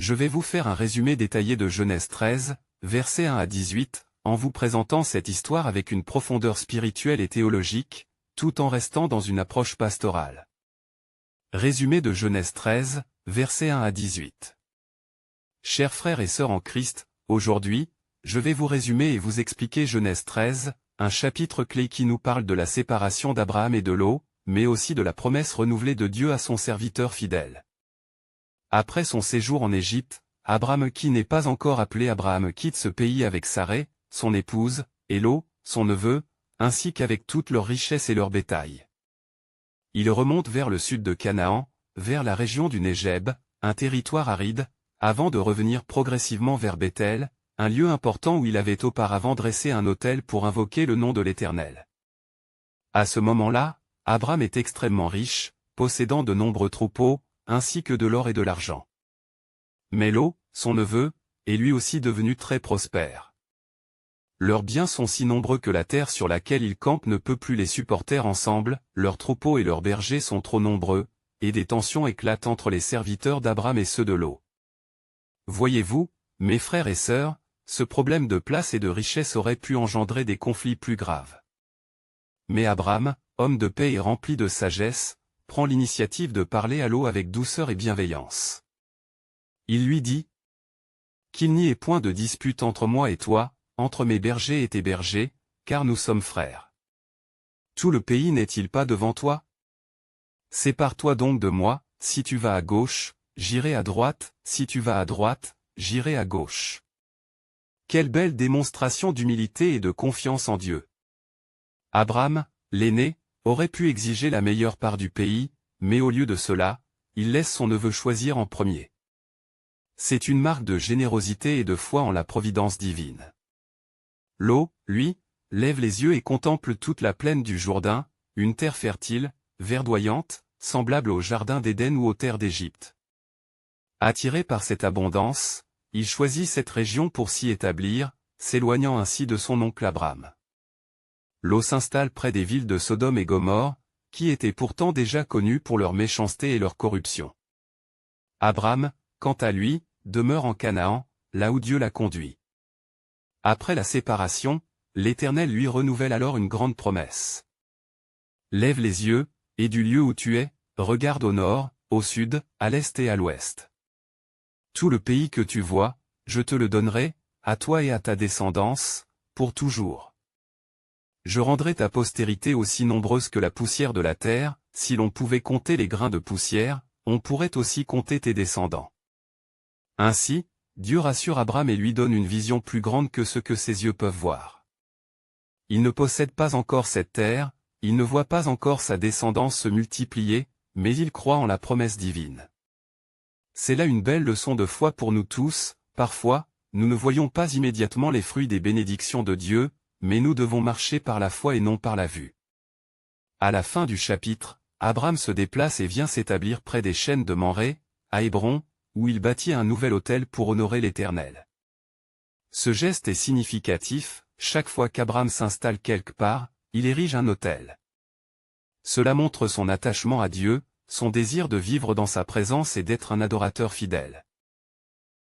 je vais vous faire un résumé détaillé de Genèse 13, versets 1 à 18, en vous présentant cette histoire avec une profondeur spirituelle et théologique, tout en restant dans une approche pastorale. Résumé de Genèse 13, versets 1 à 18. Chers frères et sœurs en Christ, aujourd'hui, je vais vous résumer et vous expliquer Genèse 13, un chapitre clé qui nous parle de la séparation d'Abraham et de Lot, mais aussi de la promesse renouvelée de Dieu à son serviteur fidèle. Après son séjour en Égypte, Abraham, qui n'est pas encore appelé Abraham, quitte ce pays avec Sareh, son épouse, et Lot, son neveu, ainsi qu'avec toute leur richesse et leur bétail. Il remonte vers le sud de Canaan, vers la région du Négeb, un territoire aride, avant de revenir progressivement vers Bethel, un lieu important où il avait auparavant dressé un autel pour invoquer le nom de l'Éternel. À ce moment-là, Abraham est extrêmement riche, possédant de nombreux troupeaux, ainsi que de l'or et de l'argent. Mais Lot, son neveu, est lui aussi devenu très prospère. Leurs biens sont si nombreux que la terre sur laquelle ils campent ne peut plus les supporter ensemble, leurs troupeaux et leurs bergers sont trop nombreux, et des tensions éclatent entre les serviteurs d'Abraham et ceux de Lot. Voyez-vous, mes frères et sœurs, ce problème de place et de richesse aurait pu engendrer des conflits plus graves. Mais Abraham, homme de paix et rempli de sagesse, prend l'initiative de parler à Lot avec douceur et bienveillance. Il lui dit : « Qu'il n'y ait point de dispute entre moi et toi, entre mes bergers et tes bergers, car nous sommes frères. Tout le pays n'est-il pas devant toi? Sépare-toi donc de moi, si tu vas à gauche, j'irai à droite, si tu vas à droite, j'irai à gauche. » Quelle belle démonstration d'humilité et de confiance en Dieu. Abraham, l'aîné, aurait pu exiger la meilleure part du pays, mais au lieu de cela, il laisse son neveu choisir en premier. C'est une marque de générosité et de foi en la providence divine. Lot, lui, lève les yeux et contemple toute la plaine du Jourdain, une terre fertile, verdoyante, semblable au jardin d'Éden ou aux terres d'Égypte. Attiré par cette abondance, il choisit cette région pour s'y établir, s'éloignant ainsi de son oncle Abraham. Lot s'installe près des villes de Sodome et Gomorrhe, qui étaient pourtant déjà connues pour leur méchanceté et leur corruption. Abraham, quant à lui, demeure en Canaan, là où Dieu l'a conduit. Après la séparation, l'Éternel lui renouvelle alors une grande promesse. « Lève les yeux, et du lieu où tu es, regarde au nord, au sud, à l'est et à l'ouest. Tout le pays que tu vois, je te le donnerai, à toi et à ta descendance, pour toujours. Je rendrai ta postérité aussi nombreuse que la poussière de la terre, si l'on pouvait compter les grains de poussière, on pourrait aussi compter tes descendants. » Ainsi, Dieu rassure Abraham et lui donne une vision plus grande que ce que ses yeux peuvent voir. Il ne possède pas encore cette terre, il ne voit pas encore sa descendance se multiplier, mais il croit en la promesse divine. C'est là une belle leçon de foi pour nous tous. Parfois, nous ne voyons pas immédiatement les fruits des bénédictions de Dieu, mais nous devons marcher par la foi et non par la vue. À la fin du chapitre, Abraham se déplace et vient s'établir près des chênes de Mamré, à Hébron, où il bâtit un nouvel autel pour honorer l'Éternel. Ce geste est significatif, chaque fois qu'Abraham s'installe quelque part, il érige un autel. Cela montre son attachement à Dieu, son désir de vivre dans sa présence et d'être un adorateur fidèle.